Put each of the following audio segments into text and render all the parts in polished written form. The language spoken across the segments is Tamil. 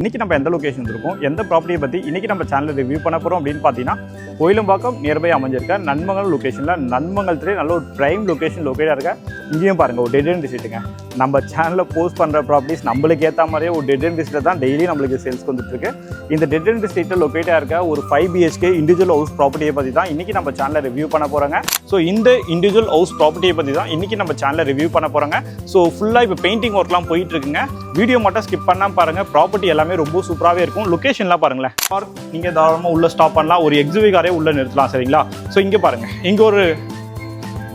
இன்னைக்கு நம்ம எந்த லொகேஷன் இருக்கோம், எந்த ப்ராப்பர்ட்டியை பற்றி இன்னைக்கு நம்ம சேனலில் ரிவ்யூ பண்ண போகிறோம் அப்படின்னு பார்த்தீங்கன்னா, கோயிலம்பாக்கம் நியர்பை அமைஞ்சிருக்க நன்மங்கலம் லொகேஷனில் நன்மங்கலத்திலே நல்ல ஒரு ப்ரைம் லொகேஷன் லொக்கேட்டாக இருக்க. இங்கேயும் பாருங்கள், ஒரு டெட் அண்ட் விசிட்டுங்க. நம்ம சேனலில் போஸ்ட் பண்ணுற ப்ராப்பர்ட்டிஸ் நம்மளுக்கு ஏற்ற மாதிரியே ஒரு டெட் அண்ட் விசிட்டில் தான் டெய்லி நம்மளுக்கு சேல்ஸ்க்கு வந்துட்டுருக்கு. இந்த டெட் அண்ட் விசிட்டில் லொக்கேட்டாக இருக்க ஒரு 5 BHK இண்டிவிஜுவல் ஹவுஸ் ப்ராப்பர்ட்டியை பற்றி தான் இன்றைக்கி நம்ம சேனலில் ரிவ்யூ பண்ண போகிறாங்க. ஸோ இந்த இண்டிவிஜுவல் ஹவுஸ் ப்ராப்பர்ட்டியை பற்றி தான் இன்றைக்கி நம்ம சேனலில் ரிவ்யூ பண்ண போகிறாங்க. ஸோ ஃபுல்லாக இப்போ பெயிண்டிங் ஒர்க்லாம் போயிட்டுருக்குங்க. வீடியோ மட்டும் ஸ்கிப் பண்ணாமல் பாருங்கள். ப்ராப்பர்ட்டி எல்லாமே ரொம்ப சூப்பராகவே இருக்கும். லொக்கேஷன்லாம் பாருங்களேன். நீங்கள் தாராளமாக உள்ளே ஸ்டாப் பண்ணலாம். ஒரு எக்ஸிவி காரே உள்ளே நிறுத்தலாம். சரிங்களா? ஸோ இங்கே பாருங்கள், இங்கே ஒரு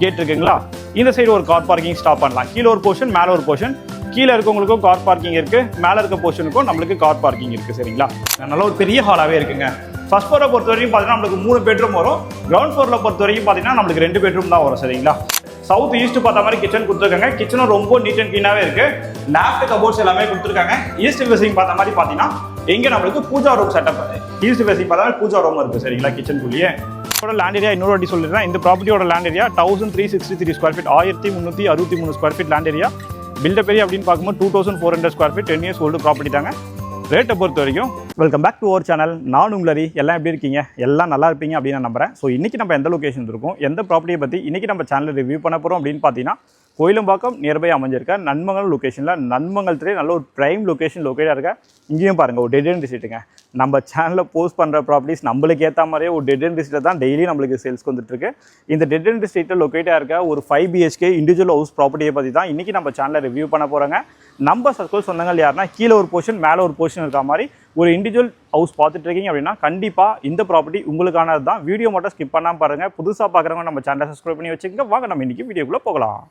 கேட் இருக்குங்களா? இந்த சைடு ஒரு கார் பார்க்கிங் ஸ்டாப் பண்ணலாம். கீழே ஒரு போர்ஷன், மேலே ஒரு போர்ஷன். கீழே இருக்கவங்களுக்கும் கார் பார்க்கிங் இருக்குது, மேலே இருக்க போர்ஷனுக்கும் நம்மளுக்கு கார் பார்க்கிங் இருக்குது. சரிங்களா? நல்ல ஒரு பெரிய ஹாலாகவே இருக்குங்க. ஃபர்ஸ்ட் ஃப்ளோரை பொறுத்த வரைக்கும் பார்த்தீங்கன்னா நம்மளுக்கு 3 பெட்ரூம் வரும். கிரவுண்ட் ஃப்ளோரில் பொறுத்த வரைக்கும் பார்த்தீங்கன்னா நம்மளுக்கு 2 பெட்ரூம் தான் வரும். சரிங்களா? சவுத் ஈஸ்ட் பார்த்த மாதிரி கிச்சன் கொடுத்துருக்காங்க. கிச்சனும் ரொம்ப நீட் அண்ட் க்ளீனாகவே இருக்குது. லேஃப்ட் கபோர்ட்ஸ் எல்லாமே கொடுத்துருக்காங்க. ஈஸ்ட் ஃபேசிங் பார்த்த மாதிரி பார்த்தீங்கன்னா இங்கே நம்மளுக்கு pooja room setup. East facing பார்த்தா மாதிரி பூஜா ரூம் இருக்குது. சரிங்களா? கிச்சனுக்குள்ளேயே லேண்ட் ஏரியா இன்னொரு வாட்டி சொல்லிடுறேன். இந்த ப்ராப்பர்ட்டியோட land area 1363 square feet, 1363 square feet land area. Built up area அப்படின்னு பார்க்கும்போது 2400 square feet, 10 years old property தாங்க. ரேட்டை பொறுத்த வரைக்கும் welcome back to our channel. நான் உங்களரி. எல்லாம் எப்படி இருக்கீங்க? எல்லாம் நல்லா இருப்பீங்க அப்படின்னு நான் நம்புறேன். ஸோ இன்றைக்கி நம்ம எந்த லொகேஷன் இருக்கோம், எந்த ப்ராப்பர்ட்டியை பற்றி இன்றைக்கி நம்ம சேனலில் ரிவ்யூ பண்ண போகிறோம் அப்படின்னு பார்த்தீங்கன்னா, கோயிலம்பாக்கம் நியர்பை அமைஞ்சிருக்க நன்மங்கலம் லொகேஷனில் நன்மங்கலத்திலே நல்ல ஒரு ப்ரைம் லொகேஷன் லொக்கேட்டாக இருக்க. இங்கேயும் பாருங்கள், ஒரு டெட் அண்ட் விசிட்டுங்க. நம்ம சேனலில் போஸ்ட் பண்ணுற ப்ராப்பர்ட்டிஸ் நம்மளுக்கு ஏற்ற மாதிரியே ஒரு டெட் அண்ட் விசிட்டில் தான் டெய்லி நம்மளுக்கு சேல்ஸ்க்கு வந்துட்டுருக்கு. இந்த டெட் அண்ட் விசிட்டில் லொக்கேட்டாக இருக்க ஒரு 5 BHK இண்டிவிஜுவல் ஹவுஸ் ப்ராப்பர்ட்டியை பற்றி தான் இன்றைக்கி நம்ம சேனலில் ரிவ்யூ பண்ண போகிறாங்க. நம்ம சர்க்கிள் சொந்தங்கள் யாருன்னா கீழே ஒரு போர்ஷன், மேலே ஒரு போர்ஷன் இருக்க மாதிரி ஒரு இண்டிவிஜுவல் ஹவுஸ் பார்த்துட்டு இருக்கீங்க அப்படின்னா கண்டிப்பாக இந்த ப்ராப்பர்ட்டி உங்களுக்கானது தான். வீடியோ மட்டும் ஸ்கிப் பண்ணாமல் பாருங்கள். புதுசாக பார்க்குறவங்க நம்ம சேனலை சப்ஸ்கிரைப் பண்ணி வச்சுக்கோங்க. வாங்க நம்ம இன்றைக்கி வீடியோக்குள்ளே போகலாம்.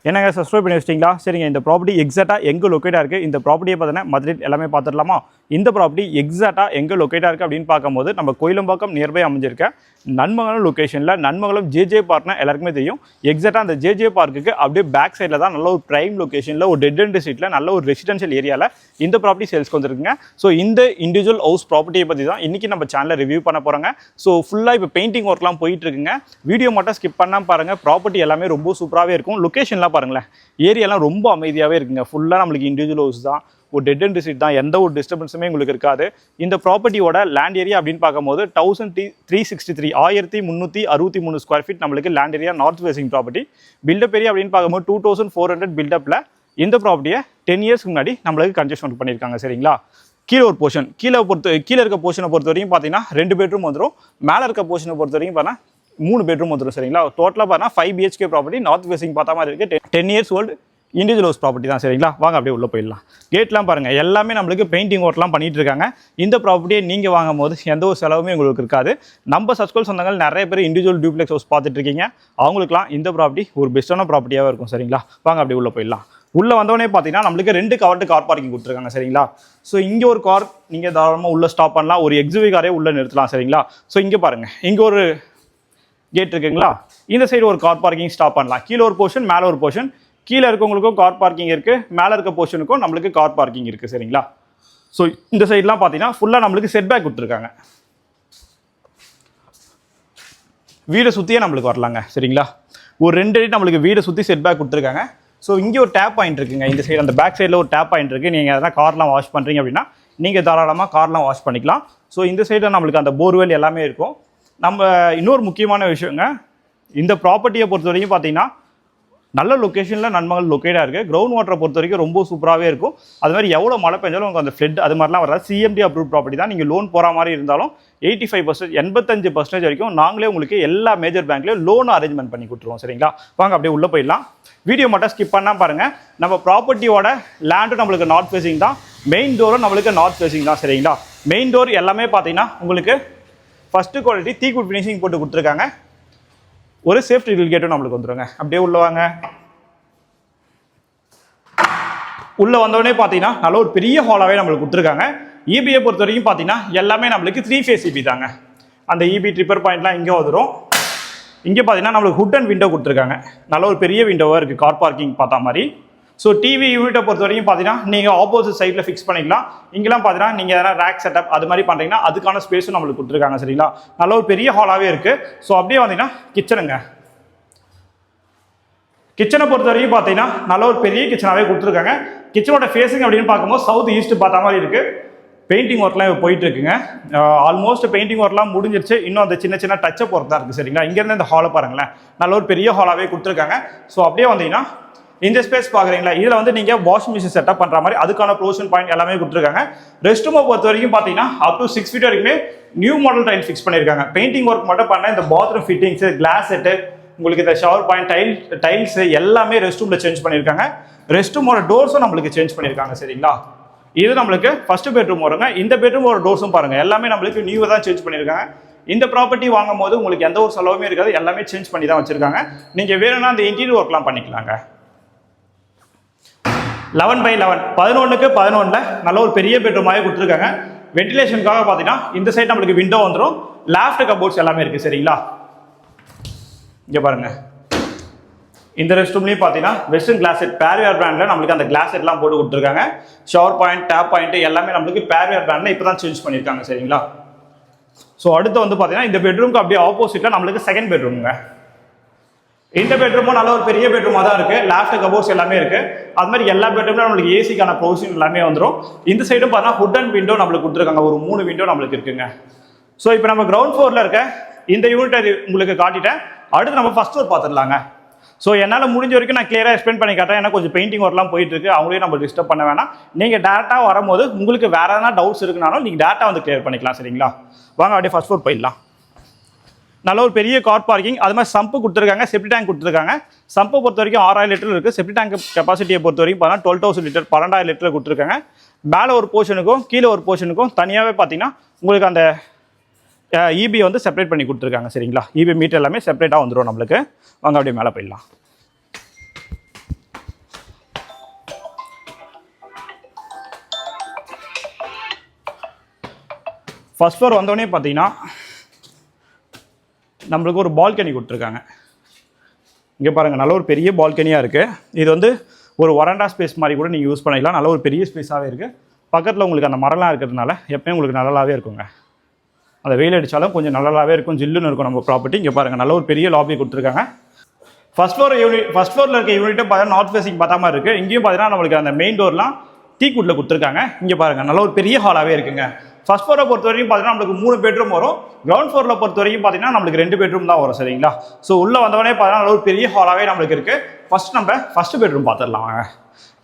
என்னங்க சப்ஸ்கிரைப் பண்ணி வச்சிட்டிங்களா? சரிங்க. இந்த ப்ராப்பர்ட்டி எக்ஸாக்டாக எங்கே லொக்கேட்டாக இருக்குது, இந்த ப்ராப்பர்ட்டியை பார்த்தீங்கன்னா மதுரை எல்லாமே பார்த்துடலாமா? இந்த ப்ராப்பர்ட்டி எக்ஸாக்டாக எங்கே லொக்கேட்டாக இருக்குது அப்படின்னு பார்க்கும்போது நம்ம கோயிலம்பாக்கம் நியர்பை அமைஞ்சிருக்க நன்மங்கலம் லொக்கேஷனில் நன்மங்கலம் JJ பார்க்னா எல்லாருக்குமே தெரியும். எக்ஸாக்டாக அந்த JJ பார்க்குக்கு அப்படியே பேக் சைடில் தான் நல்ல ஒரு ப்ரைம் லொக்கேஷனில் ஒரு டெட் அண்ட் சீட்டில் நல்ல ஒரு ரெசிடென்ஷியல் ஏரியாவில் இந்த ப்ராப்பர்ட்டி சேல்ஸ்க்கு வந்துருக்குங்க. ஸோ இந்த இண்டிவிஜுவல் ஹவுஸ் ப்ராப்பர்ட்டியை பற்றி தான் இன்றைக்கி நம்ம சேனலில் ரிவ்யூ பண்ண போகிறாங்க. ஸோ ஃபுல்லாக இப்போ பெயிண்டிங் ஒர்க்லாம் போயிட்டுருக்குங்க. வீடியோ மட்டும் ஸ்கிப் பண்ணாமல் பாருங்கள். ப்ராப்பர்ட்டி எல்லாமே ரொம்ப சூப்பராகவே இருக்கும். லொக்கேஷன்லாம் பாருங்களேன், ஏரியாலாம் ரொம்ப அமைதியாகவே இருக்குங்க. ஃபுல்லாக நம்மளுக்கு இண்டிவிஜுவல் ஹவுஸ் தான், ஒரு டெட் அண்ட் சீட் தான். எந்த ஒரு டிஸ்டர்பன்ஸுமே உங்களுக்கு இருக்காது. இந்த ப்ராப்பர்ட்டியோட லேண்ட் ஏரியா அப்படின்னு பார்க்கும்போது 1363 1363 ஸ்கொயர் ஃபீட் நம்மளுக்கு land area. North facing property. Build up area அப்படின்னு பார்க்கும்போது 2400 பில்டப்பில் இந்த ப்ராப்பர்ட்டியை 10 இயர்ஸ்க்கு முன்னாடி நம்மளுக்கு கன்ஸ்ட்ரக்ஷன் பண்ணியிருக்காங்க. சரிங்களா? கீழே ஒரு போர்ஷன், கீழே இருக்க போர்ஷனை பொறுத்த வரைக்கும் பார்த்தீங்கன்னா 2 பெட்ரூம் வந்துடும். மேலே இருக்க போர்ஷனை பொறுத்த வரைக்கும் பார்த்தீங்கன்னா 3 பெட்ரூம் வந்துடும். சரிங்களா? டோட்டலாக பார்த்தீங்கன்னா 5 BHK ப்ராப்பர்ட்டி. நார்த் ஃபேசிங் பார்த்தா மாதிரி இருக்குது. 10 years old individual house property தான். சரிங்களா? வாங்க அப்படியே உள்ளே போயிடலாம். கேட்லாம் பாருங்கள், எல்லாமே நம்மளுக்கு பெயிண்டிங் ஒர்க்லாம் பண்ணிட்டு இருக்காங்க. இந்த ப்ராப்பர்ட்டியை நீங்கள் வாங்கும் போது எந்த ஒரு செலவுமே உங்களுக்கு இருக்காது. நம்ம சப்ஸ்கிரைப் சொந்தங்கள் நிறைய பேர் இண்டிவிஜுவல் டியூப்ளெக்ஸ் ஹவுஸ் பார்த்துட்டு இருக்கீங்க. அவங்களுக்குலாம் இந்த ப்ராப்பர்ட்டி ஒரு பெஸ்ட்டான ப்ராப்பர்ட்டியாகவே இருக்கும். சரிங்களா? வாங்க அப்படியே உள்ளே போயிடலாம். உள்ளே வந்தவொடனே பார்த்தீங்கன்னா நம்மளுக்கு 2 கவர்டு கார் பார்க்கிங் கொடுத்துருக்காங்க. சரிங்களா? ஸோ இங்கே ஒரு கார் நீங்கள் தாராளமாக உள்ளே ஸ்டாப் பண்ணலாம். ஒரு எக்ஸிவி காரே உள்ளே நிறுத்தலாம். சரிங்களா? ஸோ இங்கே பாருங்கள், இங்கே ஒரு கேட் இருக்குங்களா? இந்த சைடு ஒரு கார் பார்க்கிங் ஸ்டாப் பண்ணலாம். கீழே ஒரு போர்ஷன், மேலே ஒரு போர்ஷன். கீழே இருக்கவங்களுக்கும் கார் பார்க்கிங் இருக்குது, மேலே இருக்க போர்ஷனுக்கும் நம்மளுக்கு கார் பார்க்கிங் இருக்குது. சரிங்களா? ஸோ இந்த சைட்லாம் பார்த்தீங்கன்னா ஃபுல்லாக நம்மளுக்கு செட் பேக் கொடுத்துருக்காங்க. வீடை சுற்றியே நம்மளுக்கு வரலாங்க. சரிங்களா? ஒரு 2 அடி நம்மளுக்கு வீடை சுற்றி செட் பேக் கொடுத்துருக்காங்க. ஸோ இங்கே ஒரு டேப் பாயிண்ட் இருக்குங்க. இந்த சைடு அந்த பேக் சைடில் ஒரு டேப் பாயிண்ட் இருக்குது. நீங்கள் எதனா கார்லாம் வாஷ் பண்ணுறீங்க அப்படின்னா நீங்கள் தாராளமாக கார்லாம் வாஷ் பண்ணிக்கலாம். ஸோ இந்த சைடில் நம்மளுக்கு அந்த போர்வெல் எல்லாமே இருக்கும். நம்ம இன்னொரு முக்கியமான விஷயங்க, இந்த ப்ராப்பர்ட்டியை பொறுத்த வரைக்கும் பார்த்தீங்கன்னா நல்ல லொக்கேஷனில் நன்மங்கலம் லொக்கேட்டாக இருக்குது. கிரவுண்ட் வாட்டரை பொறுத்த வரைக்கும் ரொம்ப சூப்பராகவே இருக்கும். அது மாதிரி எவ்வளோ மழை பெஞ்சாலும் உங்களுக்கு அந்த ஃப்ளட் அது மாதிரிலாம் வராது. CMD அப்ரூவ் ப்ராப்பர்ட்டி தான். நீங்கள் லோன் போகிற மாதிரி இருந்தாலும் 85% 85% வரைக்கும் நாங்களே உங்களுக்கு எல்லா மேஜர் பேங்க்லேயும் லோன் அரேஞ்ச்மெண்ட் பண்ணி கொடுத்துருவோம். சரிங்களா? வாங்க அப்படியே உள்ளே போயிடலாம். வீடியோ மட்டும் ஸ்கிப் பண்ணால் பாருங்கள். நம்ம ப்ராப்பர்ட்டியோட லேண்டும் நம்மளுக்கு நார்த் ஃபேசிங் தான். மெயின் டோரும் நம்மளுக்கு நார்த் ஃபேசிங் தான். சரிங்களா? மெயின் டோர் எல்லாமே பார்த்தீங்கன்னா உங்களுக்கு ஃபஸ்ட்டு குவாலிட்டி தீக்குட் ஃபினிஷிங் போட்டு கொடுத்துருக்காங்க. ஒரு சேஃப்டி கேட்டும் நம்மளுக்கு வந்துடுங்க. அப்படியே உள்ள வாங்க. உள்ளே வந்தோடனே பார்த்தீங்கன்னா நல்ல ஒரு பெரிய ஹாலாகவே நம்மளுக்கு கொடுத்துருக்காங்க. EBயை பொறுத்த வரைக்கும் பார்த்தீங்கன்னா எல்லாமே நம்மளுக்கு 3 phase EB தாங்க. அந்த EB ட்ரிப்பர் பாயிண்ட்லாம் இங்கே வந்துடும். இங்கே பார்த்தீங்கன்னா நம்மளுக்கு ஹுட் அண்ட் விண்டோ கொடுத்துருக்காங்க. நல்ல ஒரு பெரிய விண்டோவாக இருக்குது கார் பார்க்கிங் பார்த்தா மாதிரி. ஸோ டிவி யூனிட்டை பொறுத்த வரைக்கும் பார்த்தீங்கன்னா நீங்கள் ஆப்போசிட் சைடில் ஃபிக்ஸ் பண்ணிக்கலாம். இங்கெல்லாம் பார்த்தீங்கன்னா நீங்கள் எதனா ரேக் செட்டப் அது மாதிரி பண்ணுறீங்கன்னா அதுக்கான ஸ்பேஸும் நம்மளுக்கு கொடுத்துருக்காங்க. சரிங்களா? நல்ல ஒரு பெரிய ஹாலாகவே இருக்குது. ஸோ அப்படியே வந்தீங்கன்னா கிச்சனுங்க. கிச்சனை பொறுத்த வரைக்கும் பார்த்தீங்கன்னா நல்ல ஒரு பெரிய கிச்சனாகவே கொடுத்துருக்காங்க. கிச்சனோட ஃபேஸிங் அப்படின்னு பார்க்கும்போது சவுத் ஈஸ்ட் பார்த்த மாதிரி இருக்குது. பெயிண்டிங் ஒர்க்லாம் போயிட்டு இருக்குங்க. ஆல்மோஸ்ட் பெயிண்டிங் ஒர்க்லாம் முடிஞ்சிருச்சு. இன்னும் அந்த சின்ன சின்ன டச்சப் ஒர்க் தான் இருக்குது சரிங்களா. இங்கேருந்து இந்த ஹாலை பாருங்களேன், நல்ல ஒரு பெரிய ஹாலாகவே கொடுத்துருக்காங்க. ஸோ அப்படியே வந்தீங்கன்னா இந்த ஸ்பேஸ் பார்க்குறீங்களா, இதில் வந்து நீங்கள் வாஷிங் மிஷின் செட்டப் பண்ணுற மாதிரி அதுக்கான ப்ரோஷன் பாயிண்ட் எல்லாமே கொடுத்துருக்காங்க. ரெஸ்ட் ரூமை பொறுத்த வரைக்கும் பார்த்தீங்கன்னா அப் டு 6 feet வரைக்குமே நியூ மாடல் டைல் ஃபிக்ஸ் பண்ணியிருக்காங்க. பெயிண்டிங் ஒர்க் மட்டும் பண்ண இந்த பாத்ரூம் ஃபிட்டிங்ஸு, கிளாஸ் செட்டு, உங்களுக்கு இந்த ஷவர் பாயிண்ட் டைல்ஸ் எல்லாமே ரெஸ்ட் ரூமில் சேஞ்ச் பண்ணியிருக்காங்க. ரெஸ்ட் ரூமோட டோர்ஸும் நம்மளுக்கு சேஞ்ச் பண்ணியிருக்காங்க சரிங்களா. இது நம்மளுக்கு ஃபர்ஸ்ட் பெட்ரூம் வருங்க. இந்த பெட்ரூமோட டோர்ஸும் பாருங்க எல்லாமே நம்மளுக்கு நியூவாக தான் சேஞ்ச் பண்ணியிருக்காங்க. இந்த ப்ராப்பர்ட்டி வாங்கும் போது உங்களுக்கு எந்த ஒரு செலவுமே இருக்காது, எல்லாமே சேஞ்ச் பண்ணி தான் வச்சிருக்காங்க. நீங்கள் வேணும்னா அந்த இன்டீரியர் ஒர்க்லாம் பண்ணிக்கலாங்க. 11x11 11க்கு 11 நல்ல ஒரு பெரிய பெட்ரூமாகவே கொடுத்துருக்காங்க. வென்டிலேஷனுக்காக பார்த்தீங்கன்னா இந்த சைடு நம்மளுக்கு விண்டோ வந்துடும். லாஃப்ட் கபோர்ட்ஸ் எல்லாமே இருக்குது சரிங்களா. இங்கே பாருங்க, இந்த ரெஸ்ட் ரூம்லேயும் பார்த்தீங்கன்னா வெஸ்டர்ன் கிளாஸ் செட் பேர்வேர் பிராண்டில் நம்மளுக்கு அந்த கிளாஸ் செட்லாம் போட்டு கொடுத்துருக்காங்க. ஷவர் பாயிண்ட், டேப் பாயிண்ட் எல்லாமே நம்மளுக்கு பேர்வேர் பிராண்டில் இப்போ தான் சேஞ்ச் பண்ணியிருக்காங்க சரிங்களா. ஸோ அடுத்து வந்து பார்த்தீங்கன்னா இந்த பெட்ரூம்க்கு அப்படியே ஆப்போசிட்டில் நம்மளுக்கு செகண்ட் பெட்ரூமுங்க. இந்த பெட்ரூமும் நல்ல ஒரு பெரிய பெட்ரூமாக தான் இருக்குது. லாஃப்ட் கபோர்ட்ஸ் எல்லாமே இருக்குது. அது மாதிரி எல்லா பெட்ரூம்லையும் நம்மளுக்கு ஏசிக்கான ப்ரொவிஷன் எல்லாமே வந்துடும். இந்த சைடும் பார்த்தீங்கன்னா ஹுட் அண்ட் விண்டோ நம்மளுக்கு கொடுத்துருக்காங்க. ஒரு 3 விண்டோ நம்மளுக்கு இருக்குங்க. ஸோ இப்போ நம்ம கிரவுண்ட் ஃப்ளோரில் இருக்க இந்த யூனிட் உங்களுக்கு காட்டிட்டேன். அடுத்து நம்ம ஃபர்ஸ்ட் ஃப்ளோர் பார்த்துடலாங்க. ஸோ என்னால் முடிஞ்ச வரைக்கும் நான் கிளியராக எக்ஸ்பிளைன் பண்ணி காட்டுறேன். ஏன்னா கொஞ்சம் பெயிண்டிங் ஒர்க்லாம் போயிட்டு இருக்கு, அவங்களையும் நம்ம டிஸ்டர்ப் பண்ண வேணாம். நீங்கள் டேரெக்டாக வரும்போது உங்களுக்கு வேற எதனா டவுட்ஸ் இருக்குனாலும் நீங்கள் டேரெக்டாக வந்து கிளியர் பண்ணிக்கலாம் சரிங்களா. வாங்க அப்படியே ஃபர்ஸ்ட் ஃப்ளோர் போயிடலாம். நல்ல ஒரு பெரிய கார் பார்க்கிங், அது மாதிரி சம்பு கொடுத்துருக்காங்க, செப்டி டேங்க் கொடுத்துருக்காங்க. சம்பை பொறுத்த வரைக்கும் 6000 லிட்டர் இருக்குது. செப்டி டேங்க் கெப்பாசிட்டியை பொறுத்த வரைக்கும் பார்த்தீங்கன்னா 12000 லிட்டர் 12000 லிட்டர் கொடுத்துருக்காங்க. மேலே ஒரு போர்ஷனுக்கும் கீழே ஒரு போர்ஷனுக்கும் தனியாகவே பார்த்தீங்கன்னா உங்களுக்கு அந்த இபி வந்து செப்பரேட் பண்ணி கொடுத்துருக்காங்க சரிங்களா. இபி மீட்டர் எல்லாமே செப்பரேட்டாக வந்துடும் நம்மளுக்கு. வாங்க அப்படியே மேலே போயிடலாம். ஃபர்ஸ்ட் ஃப்ளோர் வந்தோடனே பார்த்தீங்கன்னா நம்மளுக்கு ஒரு பால்கனி கொடுத்துருக்காங்க. இங்கே பாருங்கள், நல்ல ஒரு பெரிய பால்கனியாக இருக்குது. இது வந்து ஒரு வராண்டா ஸ்பேஸ் மாதிரி கூட நீங்கள் யூஸ் பண்ணிக்கலாம். நல்ல ஒரு பெரிய ஸ்பேஸாகவே இருக்குது. பக்கத்தில் உங்களுக்கு அந்த மரம்லாம் இருக்கிறதுனால எப்பயும் உங்களுக்கு நல்லாவே இருக்குங்க. அந்த வெயில் அடித்தாலும் கொஞ்சம் நல்லாவே இருக்கும், ஜில்லுன்னு இருக்கும் நம்ம ப்ராப்பர்ட்டி. இங்கே பாருங்கள், நல்ல ஒரு பெரிய லாபி கொடுத்துருக்காங்க. ஃபர்ஸ்ட் ஃப்ளோரில் இருக்க யூனிட்டும் பார்த்தீங்கன்னா நார்த் ஃபேஸிங் பார்த்தா மாதிரி இருக்குது. இங்கேயும் பார்த்தீங்கன்னா நம்மளுக்கு அந்த மெயின் டோர்லாம் டீக்குட்டில் கொடுத்துருக்காங்க. இங்கே பாருங்கள், நல்ல ஒரு பெரிய ஹாலாகவே இருக்குங்க. ஃபர்ஸ்ட் ஃப்ளோரை பொறுத்த வரைக்கும் பார்த்தீங்கன்னா நம்மளுக்கு 3 பெட்ரூம் வரும். கிரவுண்ட் ஃப்ளோரில் பொறுத்த வரைக்கும் பார்த்தீங்கன்னா நம்மளுக்கு 2 பெட்ரூம் தான் வரும் சரிங்களா. ஸோ உள்ளே வந்தவொடனே பார்த்தீங்கன்னா ஒரு பெரிய ஹாலாகவே நம்மளுக்கு இருக்குது. ஃபர்ஸ்ட் நம்ம ஃபர்ஸ்ட் பெட்ரூம் பார்த்துடலாம்.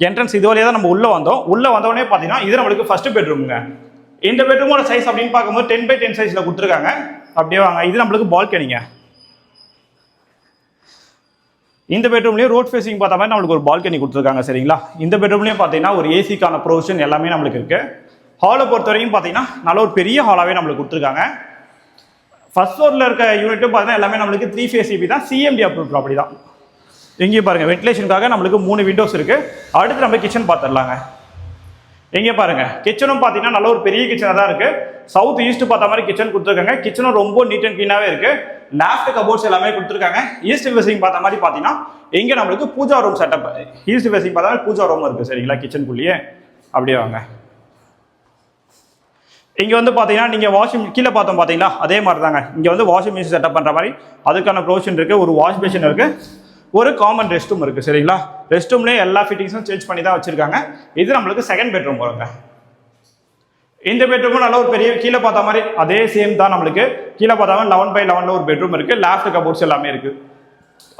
என்ட்ரன்ஸ் இது வழியாக தான் நம்ம உள்ளே வந்தோம். உள்ளே வந்தவொடனே பார்த்தீங்கன்னா இது நம்மளுக்கு ஃபர்ஸ்ட் பெட்ரூமுங்க. இந்த பெட்ரூமோட சைஸ் அப்படின்னு பார்க்கும்போது 10x10 சைஸில் கொடுத்துருக்காங்க. அப்படியே வாங்க, இது நம்மளுக்கு பால்கனிங்க. இந்த பெட்ரூம்லேயும் ரோட் ஃபேஸிங் பார்த்த மாதிரி நம்மளுக்கு ஒரு பால்கனி கொடுத்துருக்காங்க சரிங்களா. இந்த பெட்ரூம்லேயும் பார்த்தீங்கன்னா ஒரு ஏசிக்கான ப்ரொவிஷன் எல்லாமே நம்மளுக்கு இருக்குது. ஹாலை பொறுத்த வரைக்கும் பார்த்தீங்கன்னா நல்ல ஒரு பெரிய ஹாலாகவே நம்மளுக்கு கொடுத்துருக்காங்க. ஃபர்ஸ்ட் ஃப்ளோரில் இருக்க யூனிட்டும் பார்த்தீங்கன்னா எல்லாமே நம்மளுக்கு 3 phase EB தான், சிஎம்டி அப்ரூவ் ப்ராப்பர்ட்டி தான். எங்கேயும் பாருங்கள், வென்டிலேஷனுக்காக நம்மளுக்கு 3 விண்டோஸ் இருக்குது. அடுத்து நம்ம கிச்சன் பார்த்துடலாங்க. எங்கே பாருங்கள், கிச்சனும் பார்த்தீங்கன்னா நல்ல ஒரு பெரிய கிச்சனாக தான் இருக்குது. சவுத் ஈஸ்ட் பார்த்த மாதிரி கிச்சன் கொடுத்துருக்காங்க. கிச்சனும் ரொம்ப நீட் அண்ட் க்ளீனாகவே இருக்குது. லாஃப்ட் கபோர்ட்ஸ் எல்லாமே கொடுத்துருக்காங்க. ஈஸ்ட் ஃபேஸிங் பார்த்த மாதிரி பார்த்தீங்கன்னா இங்கே நம்மளுக்கு pooja room setup. East facing பார்த்தா மாதிரி பூஜா ரூம் இருக்குது சரிங்களா கிச்சனுக்குள்ளேயே. அப்படியே வாங்க, இங்கே வந்து பார்த்தீங்கன்னா நீங்கள் வாஷிங் கீழே பார்த்தோம் பார்த்தீங்களா, அதே மாதிரி தாங்க. இங்கே வந்து வாஷிங் மிஷின் செட்டப் பண்ணுற மாதிரி அதுக்கான ப்ரொவிஷன் இருக்குது. ஒரு வாஷ் பேஷன் இருக்குது, ஒரு காமன் ரெஸ்ட் ரூம் இருக்குது சரிங்களா. ரெஸ்ட் ரூம்லேயே எல்லா ஃபிட்டிங்ஸும் சேஞ்ச் பண்ணி தான் வச்சுருக்காங்க. இது நம்மளுக்கு செகண்ட் பெட்ரூம் வருங்க. இந்த பெட்ரூமும் நல்ல ஒரு பெரிய, கீழே பார்த்த மாதிரி அதே சேம் தான் நம்மளுக்கு. கீழே பார்த்தா 11x11 ஒரு பெட்ரூம் இருக்குது. லாஃப்ட் கபோர்ட்ஸ் எல்லாமே இருக்குது.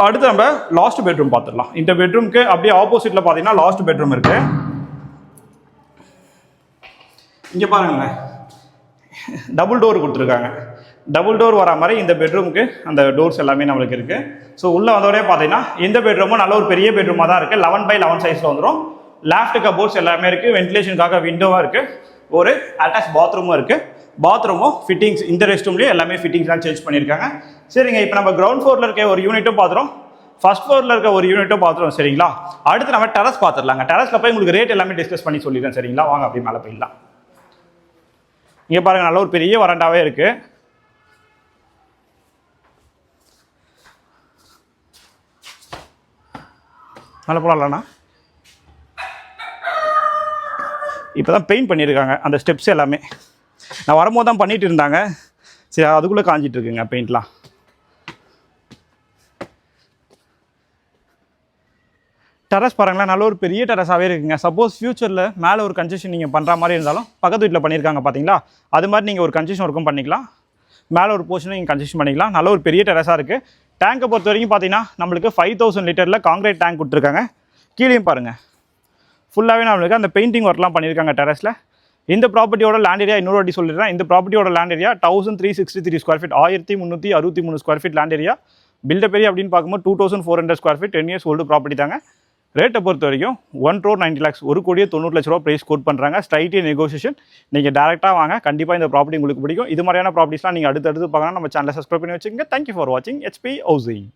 அடுத்து நம்ம லாஸ்ட் பெட்ரூம் பார்த்துடலாம். இந்த பெட்ரூம்க்கு அப்படியே ஆப்போசிட்டில் பார்த்தீங்கன்னா லாஸ்ட் பெட்ரூம் இருக்குது. இங்கே பாருங்களேன், டபுள் டோர் கொடுத்துருக்காங்க. டபுள் டோர் வர மாதிரி இந்த பெட்ரூமுக்கு அந்த டோர்ஸ் எல்லாமே நம்மளுக்கு இருக்குது. ஸோ உள்ளே வந்தோடனே பார்த்தீங்கன்னா இந்த பெட்ரூமும் நல்ல ஒரு பெரிய பெட்ரூமாக தான் இருக்குது. 11x11 சைஸில் வந்துடும். லாஃப்ட் கபோர்ட்ஸ் எல்லாமே இருக்குது. வென்டிலேஷனுக்காக விண்டோவாக இருக்குது. ஒரு அட்டாச் பாத்ரூமும் இருக்குது. பாத்ரூமும் ஃபிட்டிங்ஸ் இந்த ரெஸ்ட் ரூம்லேயே எல்லாமே ஃபிட்டிங்ஸ்லாம் சேஞ்ச் பண்ணியிருக்காங்க. சரிங்க, இப்போ நம்ம கிரவுண்ட் ஃப்ளோரில் இருக்க ஒரு யூனிட்டும் பார்த்துறோம், ஃபர்ஸ்ட் ஃப்ளோரில் இருக்க ஒரு யூனிட்டும் பார்த்துறோம் சரிங்களா. அடுத்து நம்ம டெரஸ் பார்த்துடலாங்க. டெரஸில் போய் உங்களுக்கு ரேட் எல்லாமே டிஸ்கஸ் பண்ணி சொல்லிடுறேன் சரிங்களா. வாங்க அப்படி மேலே போயிடலாம். இங்கே பாருங்கள், நல்ல ஒரு பெரிய வராண்டாவே இருக்குது. மேலே போகலாம்ண்ணா. இப்போ தான் பெயிண்ட் பண்ணியிருக்காங்க அந்த ஸ்டெப்ஸ் எல்லாமே. நான் வரும்போது தான் பண்ணிட்டு இருந்தாங்க. சரி, அதுக்குள்ளே காஞ்சிட்டு இருக்குங்க பெயிண்ட்லாம். டெரஸ் பாருங்களேன், நல்ல ஒரு பெரிய டெரஸாகவே இருக்குங்க. சப்போஸ் ஃபியூச்சரில் மேலே ஒரு கன்ஸ்ட்ரக்ஷன் நீங்கள் பண்ணுற மாதிரி இருந்தாலும் பக்கத்து வீட்டில் பண்ணியிருக்காங்க பார்த்தீங்களா, அது மாதிரி நீங்கள் ஒரு கன்ஸ்ட்ரக்ஷன் ஒர்க்கும் பண்ணிக்கலாம். மேலே ஒரு போர்ஷனும் நீங்கள் கன்ஸ்ட்ரக்ஷன் பண்ணிக்கலாம். நல்ல ஒரு பெரிய டெரஸாக இருக்குது. டேங்கை பொறுத்த வரைக்கும் பார்த்தீங்கன்னா நம்மளுக்கு 5000 லிட்டரில் காங்கிரீட் டேங்க் கொடுத்துருக்காங்க. கீழேயும் பாருங்கள், ஃபுல்லாகவே நம்மளுக்கு அந்த பெயிண்டிங் ஒர்க்லாம் பண்ணியிருக்காங்க டெரஸில். இந்த ப்ராப்பர்ட்டியோட லேண்ட் ஏரியா இன்னொரு வாட்டி சொல்லிடுறேன். இந்த ப்ராப்பர்ட்டியோட land area 1363 square feet, 1363 square feet land area. Built up area அப்படின்னு பார்க்கும்போது 2400 square feet, 10 years old property தாங்க. ரேட்டை பொறுத்த வரைக்கும் 1,90 lakhs, 1,90,00,000 ப்ரைஸ் கோட் பண்ணுறாங்க. ஸ்ட்ரைட்டே நெகோசியேஷன். நீங்கள் டேரெக்டாக வாங்க, கண்டிப்பாக இந்த ப்ராப்பர்ட்டி உங்களுக்கு பிடிக்கும். இது மாதிரியான ப்ராப்பர்ட்டிஸ்லாம் நீங்கள் அடுத்தடுத்து பார்க்கணும். நம்ம சேனலை சப்ஸ்கிரைப் பண்ணி வச்சுக்கோங்க. தேங்க்யூ ஃபார் வாட்சிங் HP ஹவுசிங்.